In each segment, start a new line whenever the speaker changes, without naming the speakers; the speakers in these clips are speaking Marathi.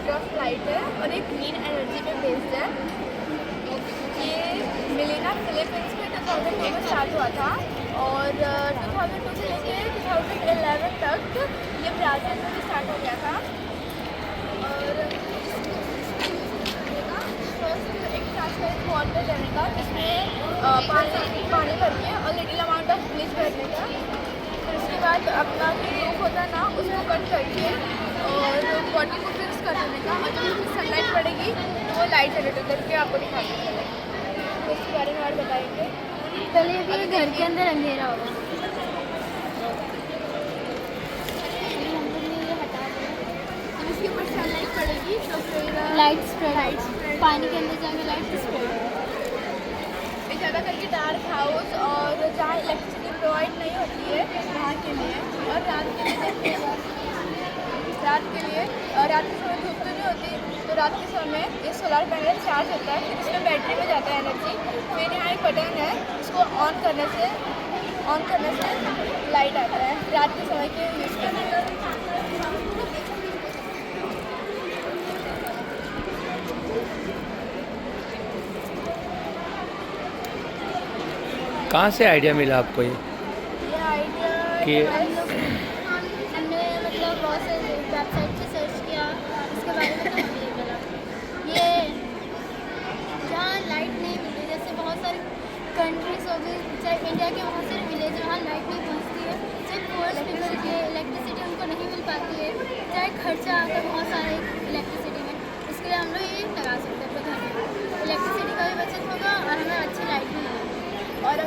एग्जॉस्ट लाइट है और एक ग्रीन एनर्जी पे बेस्ड है। ये मिलेना फिलीपींस में 2002 में स्टार्ट हुआ था और 2002 से लेकर 2011 तक ये ब्राज़ील में भी स्टार्ट हो गया था। और फर्स्ट एक ट्रांसपेरेंट वाटर लेने का जिसमें पानी भर के और लिटिल अमाउंट ऑफ ब्लीच भरने का। फिर उसके बाद अपना प्रूफ होता है ना उसको कट करके और बॉडी को फिक्स कर देने का और जब उसमें सनलाइट पड़ेगी तो वो लाइट जनरेट करके आपको दिखाते हैं। तो इसके बारे में और बताएंगे।
पहले भी घर के अंदर अंधेरा होगा।
जब इसके ऊपर सनलाइट पड़ेगी तो फिर
लाइट स्प्रेड, पानी के अंदर जाके लाइट स्प्रेड।
ये ज़्यादा करके डार्क हाउस और जहाँ इलेक्ट्रिसिटी प्रोवाइड नहीं होती है वहाँ के लिए और रात के लिए रात के समय धूप तो नहीं होती तो रात के समय ये सोलर पैनल चार्ज होता है, फिर इसमें बैटरी में जाता है एनर्जी। फिर यहाँ एक बटन है, इसको ऑन करने से लाइट आता है रात के समय के यूज़ करने का।
कहाँ से आइडिया मिला आपको ये
आइडिया
कि
हमने मतलब बहुत से वेबसाइट पे सर्च किया, इसके बारे में तो हमें ये मिला। ये जहाँ लाइट नहीं मिलती, जैसे बहुत सारी कंट्रीज हो गई, चाहे इंडिया के बहुत सारे विलेज जहाँ लाइट नहीं पहुँचती है, चाहे पुअर पीपल के इलेक्ट्रिसिटी उनको नहीं मिल पाती है, चाहे खर्चा आता है बहुत सारे इलेक्ट्रिसिटी में। इसके लिए हम लोग ये लगा सकते हैं अपने घर में, इलेक्ट्रिसिटी का भी बचत होगा और हमें अच्छी लाइट भी मिलेगी।
और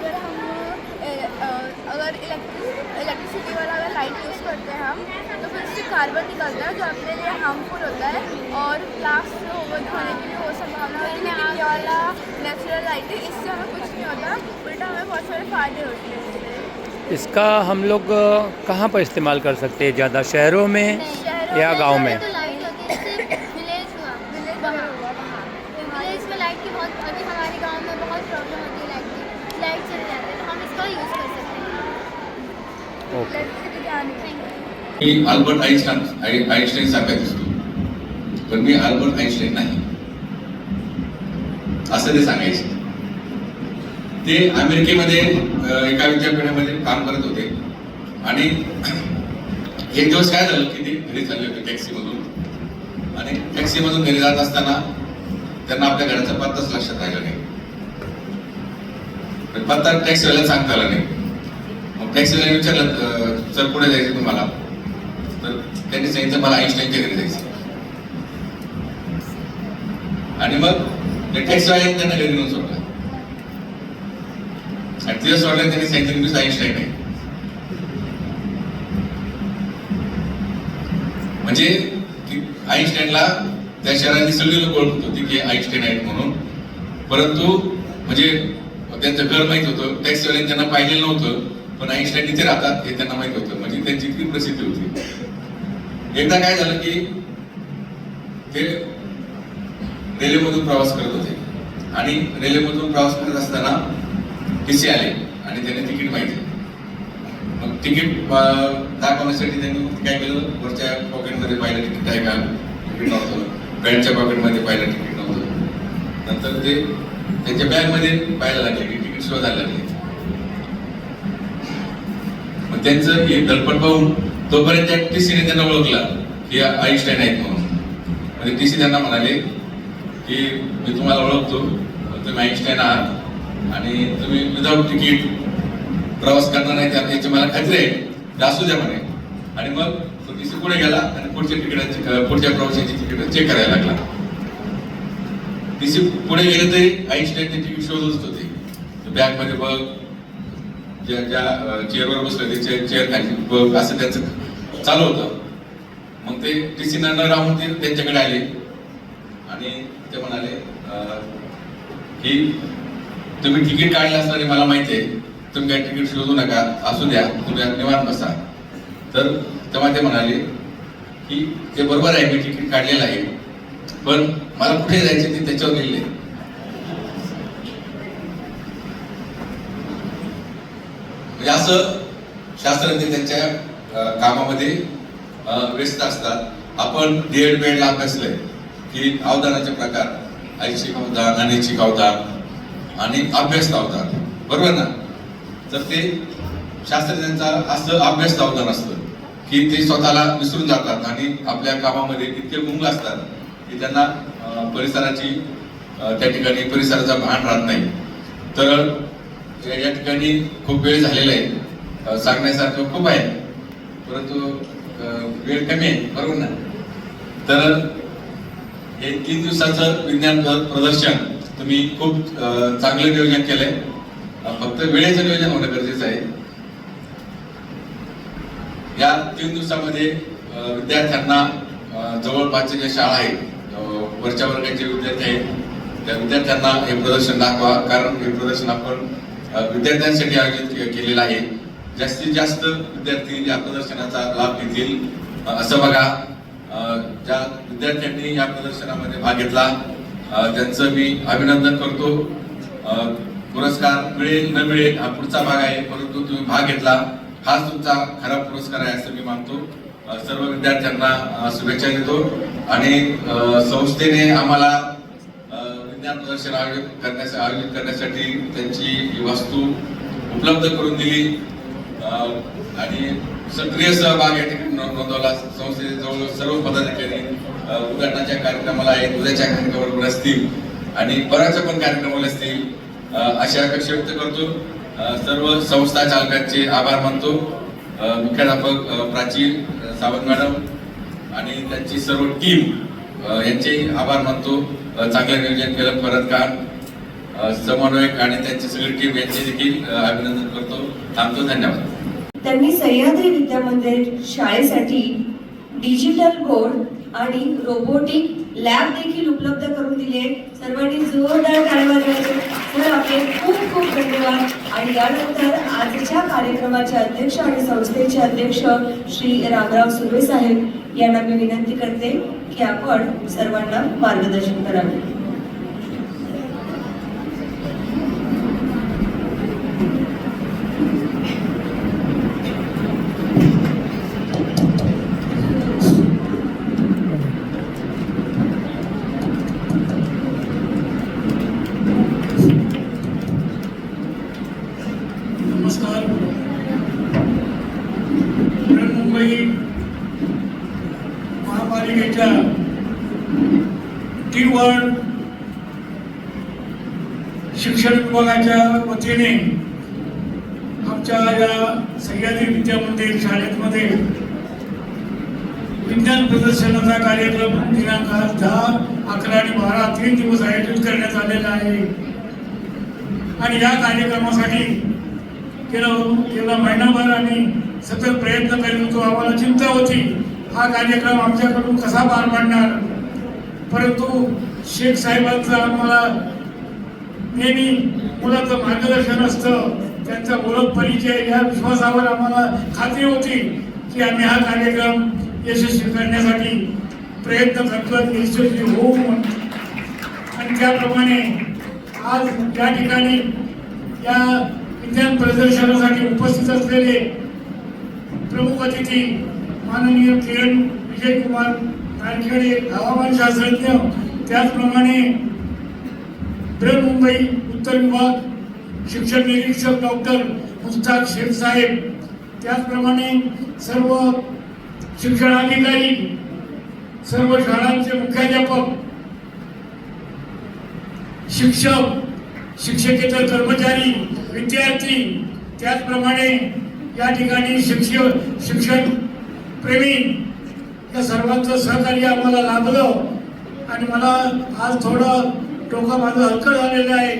अगर इलेक्ट्रिसिटी वाला अगर लाइट यूज़ करते हैं हम तो फिर उससे कार्बन निकलता है जो अपने लिए हार्मफुल होता है और प्लास्ट होने की भी वो संभावना होती है। ये वाला नेचुरल लाइट है, इससे हमें कुछ नहीं होता, उल्टा हमें बहुत सारे फायदे होते हैं।
इसका हम लोग कहाँ पर इस्तेमाल कर सकते हैं ज़्यादा, शहरों में या गांव में?
तो लाइट होती है सिर्फ विलेज हुआ, विलेज में लाइट की बहुत, अभी हमारे गांव में बहुत प्रॉब्लम होती है लाइट चली जाती है, तो हम इसका यूज़ कर सकते हैं।
ओके।
इलेक्ट्रिसिटी आनी है।
मी अल्बर्ट आइन्स्टाईन सारखा दिसतो पण मी अल्बर्ट आइन्स्टाईन नाही असं ते सांगायचे। ते अमेरिकेमध्ये एका विद्यापीठामध्ये काम करत होते आणि एक दिवस काय झालं की ते घरी चालले होते टॅक्सीमधून आणि टॅक्सीमधून घरी जात असताना त्यांना आपल्या घराचा पत्ताच लक्षात राहिला नाही। पत्ता टॅक्सीवाल्याला सांगता आला नाही। मग टॅक्सीवाल्याने विचारलं सर कुठे जायचं तुम्हाला, तर त्यांनी सांगितलं मला आइन्स्टाईनच्या घरी जायचं। आणि मग टॅक्सीवाल्याने त्यांना घरी नेऊन सोडलं आणि तिथे सोडलं त्यांनी सांगितलं मी आइन्स्टाईन आहे। म्हणजे आइन्स्टाईनला त्या शहरातली सगळी लोक ओळखत होती की आइन्स्टाईन आहेत म्हणून, परंतु म्हणजे त्यांचं घर माहित होतं, टॅक्सीवाल्याने त्यांना पाहिलेलं नव्हतं, पण आइन्स्टाईन इथे राहतात हे त्यांना माहित होतं, म्हणजे त्यांची इतकी प्रसिद्धी होती। एकदा काय झालं की ते रेल्वेमधून प्रवास करत होते आणि रेल्वेमधून प्रवास करत असताना टीसी आले आणि त्यांनी तिकीट माहिती, मग तिकीट दाखवण्यासाठी त्यांनी काय केलं, वरच्या पॉकेटमध्ये पाहिलं तिकीट आहे का, तिकीट नव्हतं, पॅन्टच्या पॉकेटमध्ये पाहिलं तिकीट नव्हतं, नंतर ते त्यांच्या बॅगमध्ये पाहायला लागले की तिकीट शोधायला लागले। मग त्यांचं हे दडपण पाहून तोपर्यंत त्या टीसीने त्यांना ओळखला की आइन्स्टाईन आहेत म्हणून। म्हणजे टीसी त्यांना म्हणाले की मी तुम्हाला ओळखतो, तुम्ही आइन्स्टाईन आहात आणि तुम्ही विदाऊट तिकीट प्रवास करणार नाही याची मला खात्री आहे, असू द्या म्हणे। आणि मग तो टीसी पुढे गेला आणि पुढच्या प्रवासाची तिकीट चेक करायला लागला। टीसी पुढे गेले तरी आइन्स्टाईनचे तिकीट शोधत होते, बॅग मध्ये बघ, ज्या चेअरवर बसले ते चेअर खाली बघ, असं त्यांचं चालू होतं। मग ते टीसी न राहून ते त्यांच्याकडे आले आणि ते म्हणाले की तुम्ही तिकीट काढलं असताना मला माहिती आहे, तुम्ही काय तिकीट शोधू नका, असू द्या, तुम्ही निवांत बसा। तर तेव्हा ते म्हणाले की ते बरोबर आहे, मी तिकीट काढलेलं आहे, पण मला कुठे जायचे ते त्याच्यावर लिहिले। म्हणजे असं शास्त्रज्ञ त्यांच्या कामामध्ये व्यस्त असतात। आपण डीएड बीएडला अभ्यासलंय, की अवधानाचे प्रकार, ऐच्छिक अवधान, अनैच्छिक अवधान आणि अभ्यस्त अवधान, बरोबर ना? तर ते शास्त्रज्ञांचा असं अभ्यस्त अवधान असतं की ते स्वतःला विसरून जातात आणि आपल्या कामामध्ये इतके गुंग असतात की त्यांना परिसराची त्या ठिकाणी परिसराचा भान राहत नाही. तर या ठिकाणी खूप वेळ झालेला आहे, सांगण्यासारखं खूप आहे, परंतु वेळ कमी आहे, बरोबर ना? तर हे 3 दिवसाचं विज्ञान प्रदर्शन तुम्ही खूप चांगलं नियोजन केलंय. फक्त वेळेचं नियोजन होणं गरजेचं आहे. या 3 दिवसामध्ये विद्यार्थ्यांना जवळपासच्या ज्या शाळा आहेत, वरच्या वर्गाचे विद्यार्थी आहेत, त्या विद्यार्थ्यांना हे प्रदर्शन दाखवा, कारण हे प्रदर्शन आपण विद्यार्थ्यांसाठी आयोजित केलेलं आहे. जास्तीत जास्त विद्यार्थी या प्रदर्शनाचा लाभ घेतील असं बघा. ज्या विद्यार्थ्यांनी या प्रदर्शनामध्ये भाग घेतला त्यांचं मी अभिनंदन करतो. पुरस्कार मिळेल न मिळेल हा पुढचा भाग आहे, परंतु तुम्ही भाग घेतला हाच तुमचा खरा पुरस्कार आहे असं मी मानतो. सर्व विद्यार्थ्यांना शुभेच्छा देतो आणि संस्थेने आम्हाला विज्ञान प्रदर्शन आयोजित करण्यासाठी त्यांची वस्तू उपलब्ध करून दिली आणि सक्रिय सहभाग या ठिकाणी नोंदवला. संस्थेचे जवळ सर्व पदाधिकारी उद्घाटनाच्या कार्यक्रमाला आहेत, उद्याच्या कार्यक्रमावर असतील आणि बऱ्याच पण कार्यक्रमाला असतील अशा अपेक्षा व्यक्त करतो. सर्व संस्था चालकांचे आभार मानतो. मुख्याध्यापक प्राची सावंत मॅडम आणि त्यांची सर्व टीम यांचेही आभार मानतो. चांगलं नियोजन केलं परत का समन्वयक आणि त्यांची सगळी टीम यांचे देखील अभिनंदन करतो. थांबतो. धन्यवाद.
त्यांनी सह्याद्री विद्यामंदिर शाळेसाठी डिजिटल बोर्ड आणि रोबोटिक लॅब देखील उपलब्ध करून दिले. सर्वांनी जोरदार टाळ्या वाजवायचे. तर आपले खूप खूप धन्यवाद. आणि यानंतर आजच्या कार्यक्रमाचे अध्यक्ष आणि संस्थेचे अध्यक्ष श्री रामराव सुर्वे साहेब यांना मी विनंती करते की आपण सर्वांना मार्गदर्शन करावे.
नमस्कार. बृहन्मुंबई महापालिकेच्या T1 शिक्षण विभागाच्या वतीने आमच्या या सह्याद्री विद्यामंदिर शाळेमध्ये विज्ञान प्रदर्शनाचा कार्यक्रम दिनांक 10, 11 आणि 12 3 दिवस आयोजित करण्यात आलेला आहे. आणि या कार्यक्रमासाठी गेला महिनाभर आम्ही सतत प्रयत्न करीत होतो. आम्हाला चिंता होती हा कार्यक्रम आमच्याकडून कसा पार पाडणार, परंतु शेख साहेबांचं आम्हाला नेहमी मुलाचं मार्गदर्शन असतं, त्यांचा ओळख परिचय या विश्वासावर आम्हाला खात्री होती की आम्ही हा कार्यक्रम यशस्वी करण्यासाठी प्रयत्न करतो, यशस्वी होऊ म्हणून. आणि त्याप्रमाणे आज या ठिकाणी या विज्ञान प्रदर्शनासाठी उपस्थित असलेले प्रमुख अतिथी माननीय किरण विजयकुमार नारखेडे हवामान शास्त्रज्ञ, त्याचप्रमाणे बृहन्मुंबई उत्तर विभाग शिक्षण निरीक्षक डॉक्टर मुस्ताक शेख साहेब, त्याचप्रमाणे सर्व शिक्षणाधिकारी, सर्व शाळांचे मुख्याध्यापक, शिक्षक, शिक्षकेतर कर्मचारी, विद्यार्थी, त्याचप्रमाणे या ठिकाणी शिक्षण प्रेमी या सर्वांचं सहकार्य आम्हाला लाभलं. आणि मला आज थोडं डोकं माझं हलकं झालेलं आहे,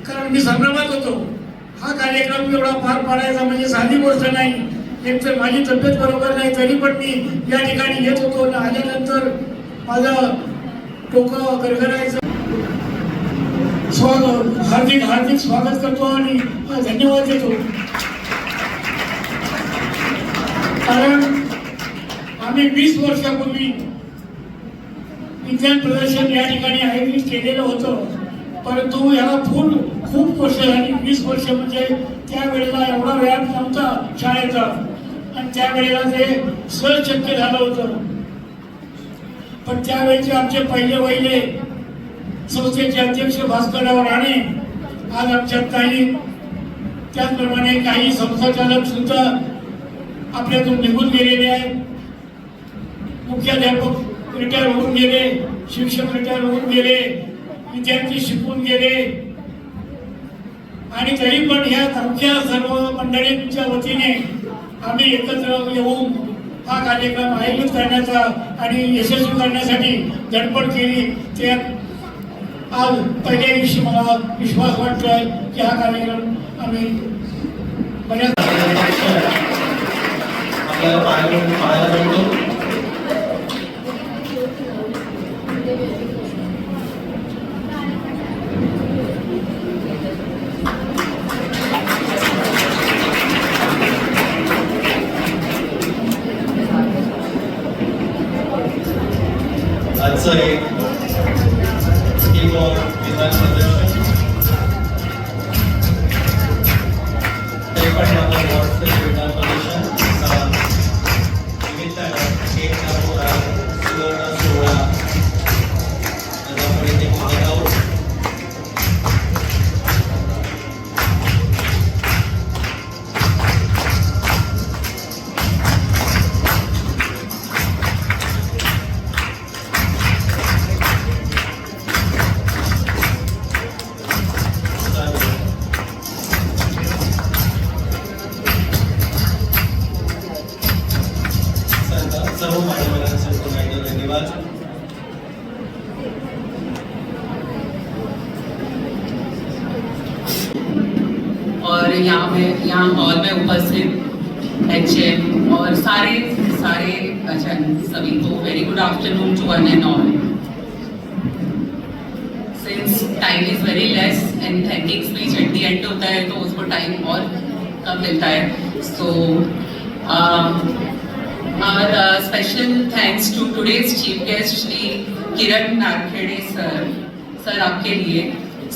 कारण मी संभ्रमात होतो. हा कार्यक्रम एवढा पार पाडायचा म्हणजे साधी गोष्ट नाही. एक तर माझी तब्येत बरोबर नाही, तरी पण मी या ठिकाणी येत होतो. आल्यानंतर माझं डोकं गरगरायचं. हार्दिक हार्दिक स्वागत करतो आणि धन्यवाद देतो. कारण आम्ही 20 वर्षापूर्वी विज्ञान प्रदर्शन या ठिकाणी आयोजित केलेलं होतं, परंतु याला खूप वर्ष झाली. 20 वर्ष म्हणजे त्यावेळेला एवढा व्याप नव्हता शाळेचा आणि त्यावेळेला ते सहज शक्य झालं होतं. पण त्यावेळेचे आमचे पहिले संस्थेचे अध्यक्ष भास्करराव राणे आज आमच्यात नाही. त्याचप्रमाणे काही संस्थाचालक सुद्धा आपल्यातून निघून गेलेले आहेत. मुख्याध्यापक रिटायर होऊन गेले, शिक्षक रिटायर होऊन गेले, विद्यार्थी शिकून गेले. आणि तरी पण ह्या अवघ्या सर्व मंडळींच्या वतीने आम्ही एकत्र येऊन हा कार्यक्रम आयोजित करण्याचा आणि यशस्वी करण्यासाठी धडपड केली. ते आज पहिल्या दिवशी मला विश्वास वाटतोय की हा कार्यक्रम आम्ही बऱ्याच
पाहायला मिळतो. आजचं एक कीबोर्ड विधान प्रदर्शन ते पण माझं व्हॉट्सअप विधान प्रदर्शन निमित्तानं एक नागोरा सुवर्ण सोहळा त्याच्यामुळे ते पाहत आहोत. सर्व मान्यवरांचे पुन्हा एकदा धन्यवाद.
और यहाँ हॉल में उपस्थित एचएम और सारे अच्छा सभी को very good afternoon to one and all. Since time is very less and thanking speech at the end होता है तो उसको टाइम और कम मिलता है. सो our special thanks to today's chief guest Shri Kiran Narkhede sir आपके लिए.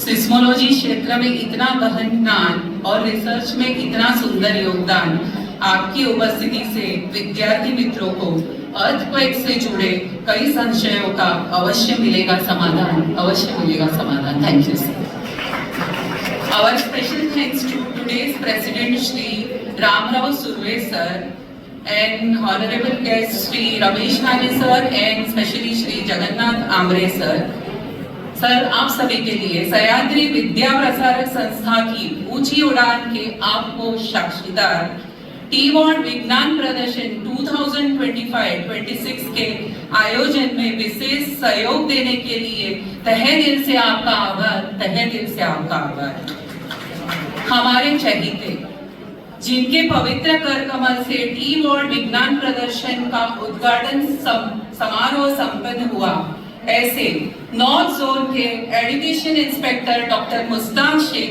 सिस्मोलॉजी क्षेत्र में इतना गहन ज्ञान और रिसर्च में इतना सुंदर योगदान, आपकी उपस्थिति से विद्यार्थी मित्रों को अर्थक्वेक से जुड़े कई संशयों का अवश्य मिलेगा समाधान. Thank you sir. Our special thanks to today's president Shri Ramrao Surve sir and honorable guests Shri Ramesh Nane sir and specially Shri Jagannath Amre sir. Sir आप सभी के लिए सह्याद्री विद्या प्रसारक संस्था की ऊंची उड़ान के आपको साक्षीदार टी-वॉर्ड विज्ञान प्रदर्शन 2025-26 के आयोजन में विशेष सहयोग देने के लिए तहे दिल से आपका आभार. हमारे चहेते जिनके पवित्र कर कमल से टी-वॉर्ड विज्ञान प्रदर्शन का उद्घाटन समारोह संपन्न हुआ, ऐसे नॉर्थ जोन के education inspector doctor Mushtaq Shaikh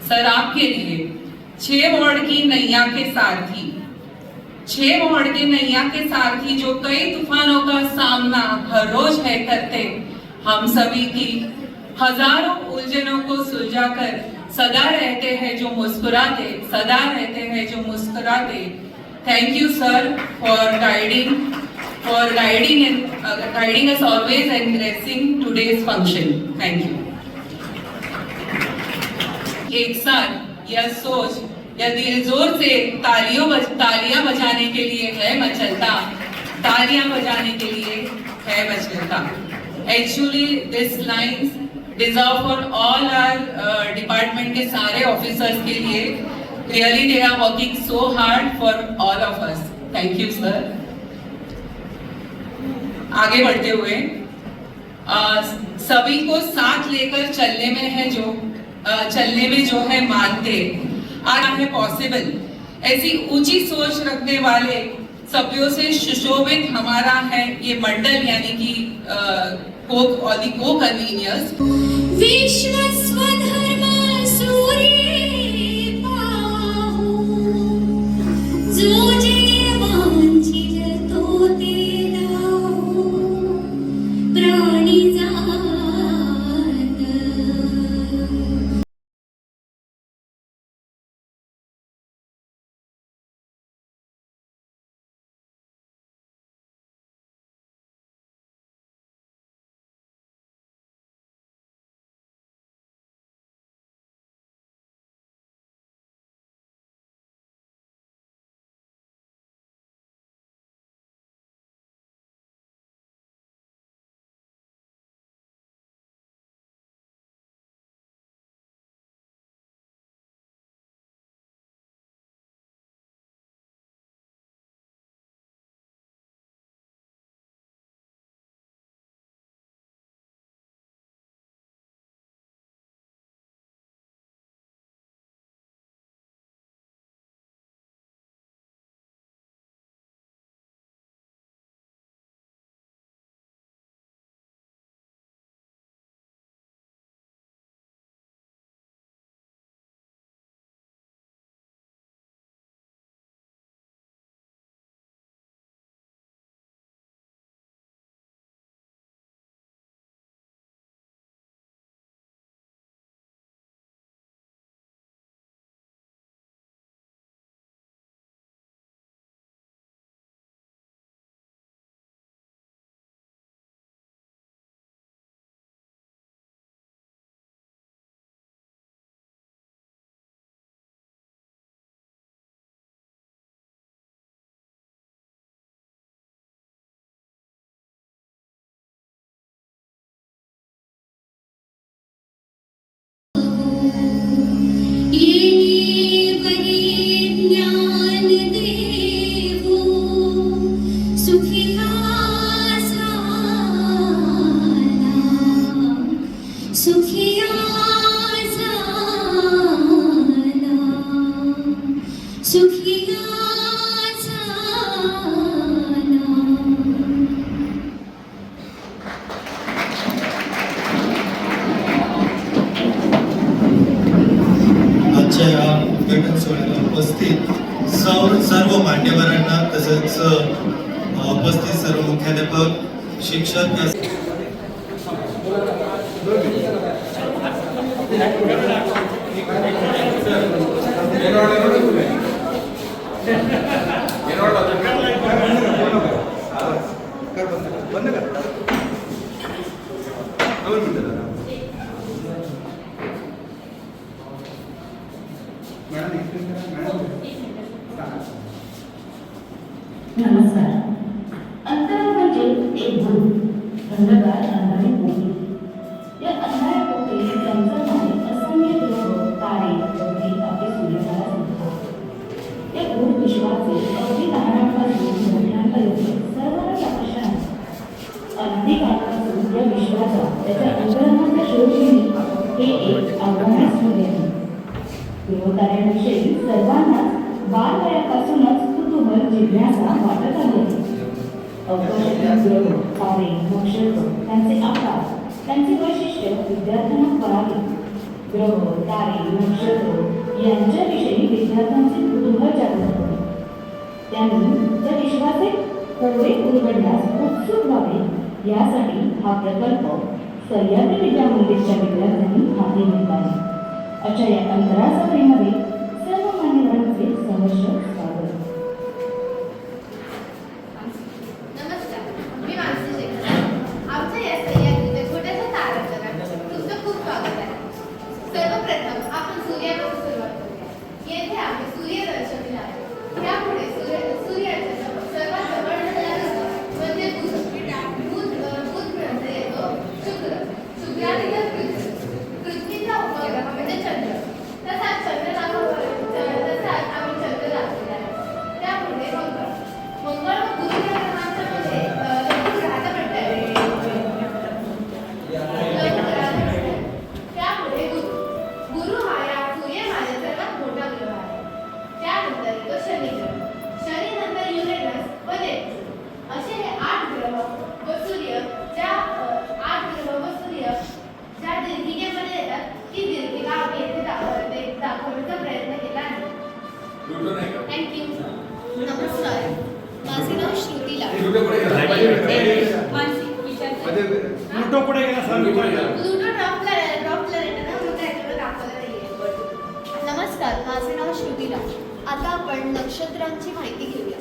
sir आपके लिए 6 वार्ड की नैया के सारथी जो कई तूफानों का सामना हर रोज है करते, हम सभी की हजारों उलझनों को सुलझाकर सदा रहते हैं जो मुस्कुराते. Thank you sir for guiding us always and gracing today's function. Thank you. एक साथ यह सोच या दिल जोर से तालियां बजाने के लिए है मचलता. Actually this lines deserve for all our department के सारे officers के लिए. Really they are working so hard for all of us. Thank you sir. आगे बढ़ते हुए सभी को साथ लेकर चलने में जो है मानते आना है पॉसिबल, ऐसी ऊंची सोच रखने वाले सभ्यों से सुशोभित हमारा है ये मंडल, यानी कि को कन्वीनियर्स.
विश्व स्वधर्म सूर्य पाहु, जो जे वांछित तो तेला प्राणी जा
तसंच उपस्थित सर्व मुख्याध्यापक शिक्षक
नमस्कार. अंतराळ म्हणजे एक भूत, थंडगार अंधारी पोकळी. या अंधाऱ्या पोकळीत चमचमणारे असंख्य ग्रह, तारे, अवधी आपले सूर्यमाला दिसतात. या भूत विश्वाचे अगदी लहानांपासून मोठ्यांपर्यंत सर्वांनाच आकर्षण आहे. अगदी काळापासून या विश्वाचा त्याच्या अंतराळाचा शोध घेणे हे एक आव्हानच ठरले आहे. ग्रहताऱ्यांविषयी सर्वांनाच बालवयापासूनच कुतूहल जिज्ञासा वाटत आली आहे. अवकाशातील ग्रह, तारे, नक्षत्र, त्यांचे आकार, त्यांचे वैशिष्ट्य विद्यार्थ्यांना कळाले. ग्रह, तारे, नक्षत्र यांच्याविषयी विद्यार्थ्यांचे कुतूहल जागृत होते. त्यांनी त्या विश्वाचे कोडे उलगडण्यास उत्सुक व्हावे यासाठी हा प्रकल्प सह्याद्री विद्या मंदिरच्या विद्यार्थ्यांनी हाती घेतला आहे. अशा या अंतराळ सभेमध्ये सर्व मान्यवरांचे सहर्ष स्वागत.
नमस्कार, मी मानसी शेखर. आमच्या या सह्याद्रीच्या छोट्याशा तारा जगात तुमचं खूप स्वागत आहे. सर्वप्रथम आपण सूर्यापासून सुरुवात करूया. येथे आम्ही सूर्यदर्शन दिले आहे. त्यामुळे सूर्याच्या सर्वात जवळचा ग्रह म्हणजे बुध ग्रह येतो शुक्र. शुक्रानंतर पृथ्वीचा उपग्रह म्हणजे चंद्र. तसाच आम्ही चंद्र दाखवला आहे. त्यापुढे मंगळ व गुरु या ग्रहांच्या मध्ये लघु ग्रहाचा पट्टा आहे. त्यापुढे गुरु हा या सूर्यमालेत सर्वात मोठा ग्रह आहे. त्यानंतर येतो शनी ग्रह. शनी नंतर युरेनस व नेपच्यून असे हे 8 ग्रह व सूर्य ज्या दीर्घिकेमध्ये येतात ती दीर्घिका आम्ही येथे दाखवण्याचा प्रयत्न केला आहे. थँक्यू. नमस्कार, माझे नाव श्रुती लाड. प्लुटो ड्रॉप प्लॅनेट दाखवलं नाहीये. नमस्कार, माझे नाव श्रुती लाड. आता आपण नक्षत्रांची माहिती घेऊया.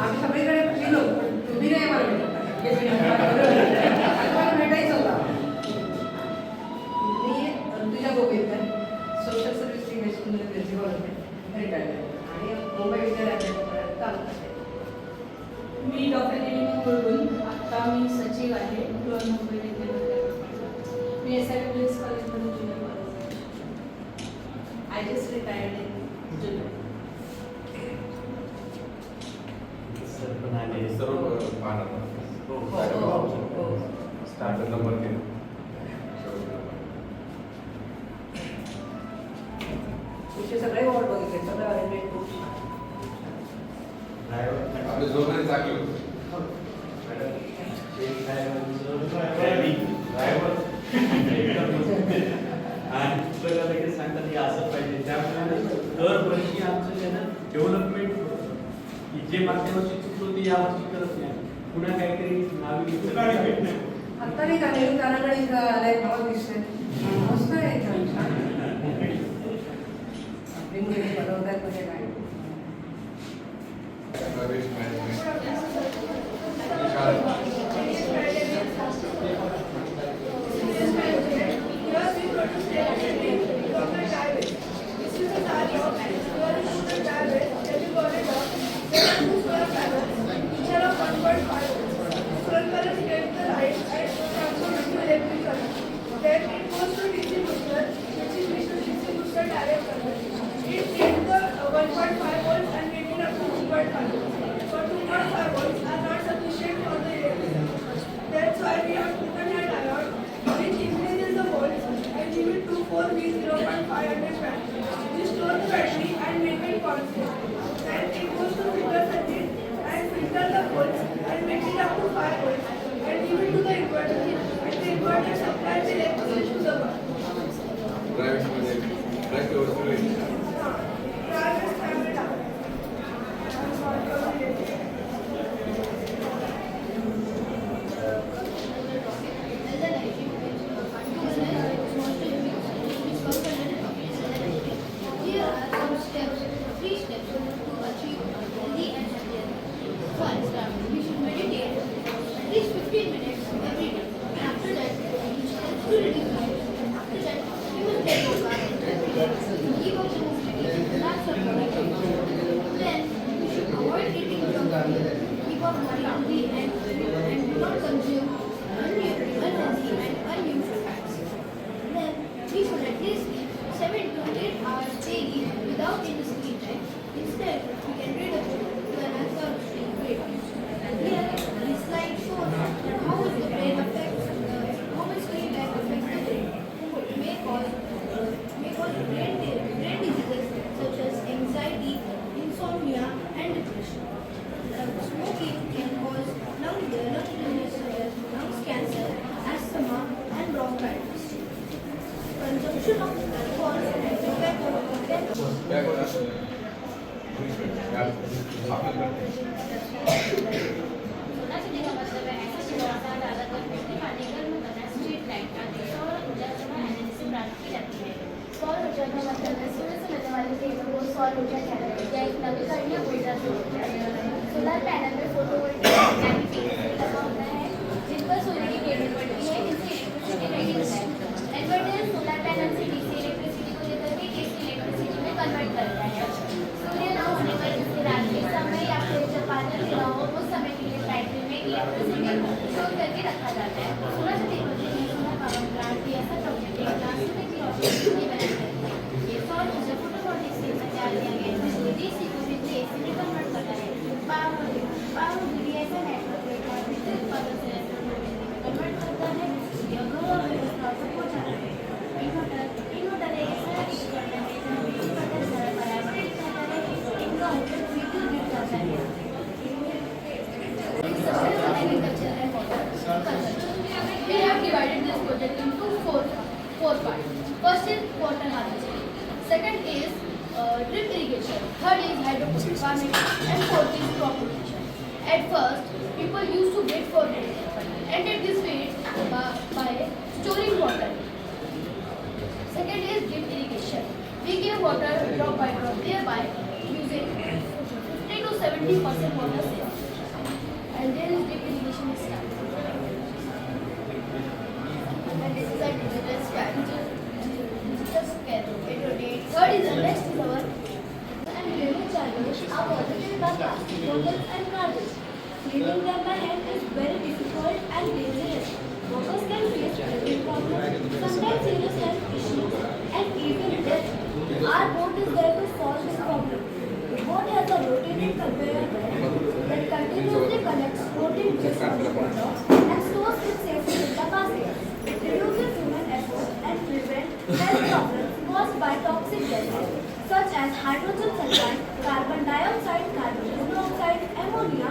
आम्ही सगळीकडे गेलो, तुम्ही नाही मला भेटायचं होता. मी तुझ्या गोपीकर सोशल सर्व्हिस इंग्लिश प्रिन्सिपल होते रिटायर्ड आणि मुंबई विद्यालयात काम करते.
मी डॉक्टर निलिमा मुरगुल. आता मी सचिव आहे मुंबई विद्यालयात. मी SIM पोलीस कॉलेजमध्ये junior college. I just retired in July.
Starter number 3
तुझे सगळे वॉर्ड बघितले, सगळे अरेंजमेंट खूप छान.
आपले जोरदार चांगले होते.
आणि पुस्तकाला लगेच सांगतात की असं पाहिजे. त्यामुळे दरवर्षी आमचं त्यानं डेव्हलपमेंट होतं की जे मागच्या वर्षी चुकलं ते यावर्षी करत नाही. पुन्हा काहीतरी नावी
आता नाही का नेहरू कारागड इथं आलाय, भाव दिसतोय मस्त आहे इथं, छान आपली मुली बनवतात म्हणजे काय.
Then it goes to DC booster, which is DC booster direct current. It takes the 1.5 volts and taking up to 2.5 volts. For 2.5 volts,
pollution of solar city का मतलब है ऐसा जगह ज़्यादातर बिजली पानी घर में बना स्ट्रीट लाइट आदि सौर ऊर्जा जमा एनर्जी से प्राप्त की जाती है। सौर ऊर्जा का मतलब है सूर्य से मिलने वाले तेलों को सौर ऊर्जा कहते हैं या एक नवीकरणीय ऊर्जा स्रोत है। सोलर पैनल में फोटोवोल्टिक लगा होता है जिन पर सूर्य की किरणें पड़ती है, इससे इलेक्ट्रिसिटी रेडी होता है। इन्वर्टर सोलर पैनल से डीसी इलेक्ट्रिसिटी को लेकर के एसी इलेक्ट्रिसिटी में कन्वर्ट करता है। सूर्य न होने पर इसके रात के समय या फिर जब बादल गिरा हो उस समय के लिए बैटरी में इलेक्ट्रिसिटी स्टोर करके रखा जाता है। सोलर से सोलर पावर प्लांट भी ऐसा प्रोजेक्ट है जहाँ सूर्य की रोशनी से बनाई जाती है। ये सौर ऊर्जा फोटोवोल्टिक से तैयार किया गया बिजली डीसी को बिजली एसी में कन्वर्ट करता है। पावर बिजली ऐसा नेटवर्क है जहाँ बिजली उत्पादन से कन्वर्ट करता है। यह घर और व्यवस्था तक पहुँचाता है। इन्वर्टर एक ऐसा उपकरण है जहाँ बिजली का तरह बराबर दिखाता है। इनका उपयोग विद्युत गिर जाता है। Agriculture and water conservation. We have divided this project into four parts. First is water harvesting. Second is drip irrigation. Third is hydroponic farming, and fourth is crop rotation. At first, people used to wait for rain, and it is wait by storing water. Second is drip irrigation. We give water drop by drop, thereby using 50 to 70% water saved. And then drip irrigation is started. And this is a digital strategy. Digital scale. It rotates. Third is the next is our and revenue charges are positive by plastic bottles and garbage. Cleaning them by hand is very difficult and dangerous. Workers can face breathing problems, sometimes serious health issues, and even death. Our boat is there to solve this problem. The boat has a rotating conveyor belt that continuously collects floating waste from the water and stores it safely in the basket. It reduces human effort and prevents health problems caused by toxic gases such as hydrogen sulfide, carbon dioxide, carbon monoxide, ammonia,